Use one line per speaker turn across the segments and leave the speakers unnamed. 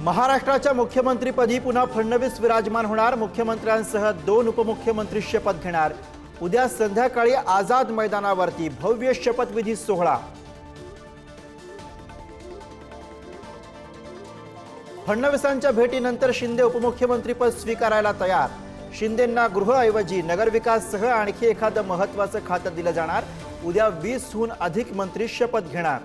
महाराष्ट्राच्या मुख्यमंत्रीपदी पुन्हा फडणवीस विराजमान होणार। मुख्यमंत्र्यांसह 2 उपमुख्यमंत्री शपथ घेणार। उद्या संध्याकाळी आझाद मैदानावरती भव्य शपथविधी सोहळा। फडणवीसांच्या भेटीनंतर शिंदे उपमुख्यमंत्रीपद स्वीकारायला तयार। शिंदेंना गृहऐवजी नगरविकाससह आणखी एखादं महत्त्वाचं खातं दिलं जाणार। उद्या 20हून अधिक मंत्री शपथ घेणार।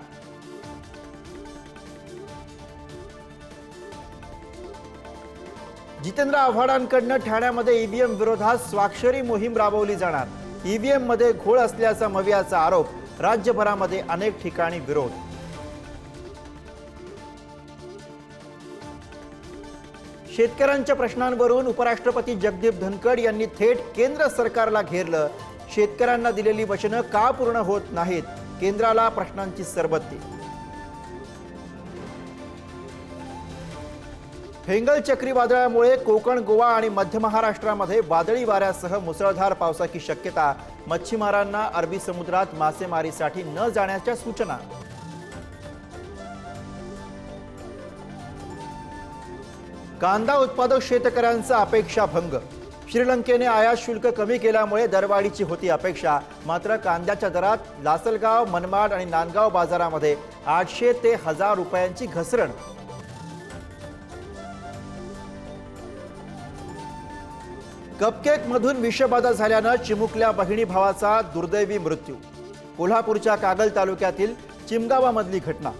जितेंद्र आव्हाडांकडून ठाण्यामध्ये ईव्हीएम विरोधात स्वाक्षरी मोहीम राबवली जाणार। ईव्हीएम मध्ये घोळ असल्याचा मवियाचा आरोप। राज्यभरामध्ये अनेक ठिकाणी विरोध। शेतकऱ्यांच्या प्रश्नांवरून उपराष्ट्रपती जगदीप धनखड यांनी थेट केंद्र सरकारला घेरलं। शेतकऱ्यांना दिलेली वचनं का पूर्ण होत नाहीत? केंद्राला प्रश्नांची सरबत्ती। फेंगल चक्रीवादळामुळे कोकण, गोवा आणि मध्य महाराष्ट्रामध्ये वादळी वाऱ्यासह मुसळधार पावसाची शक्यता। मच्छीमारांना अरबी समुद्रात मासेमारीसाठी न जाण्याच्या सूचना। कांदा उत्पादक शेतकऱ्यांचा अपेक्षा भंग। श्रीलंकेने आयात शुल्क कमी केल्यामुळे दरवाढीची होती अपेक्षा। मात्र कांद्याच्या दरात लासलगाव, मनमाड आणि नांदगाव बाजारामध्ये 800 ते 1000 रुपयांची घसरण। कपकेक मधून विषबाधा झाल्यानं चिमुकल्या बहिणी भावाचा दुर्दैवी मृत्यू। कोल्हापूरच्या कागल तालुक्यातील चिमगावामधली घटना।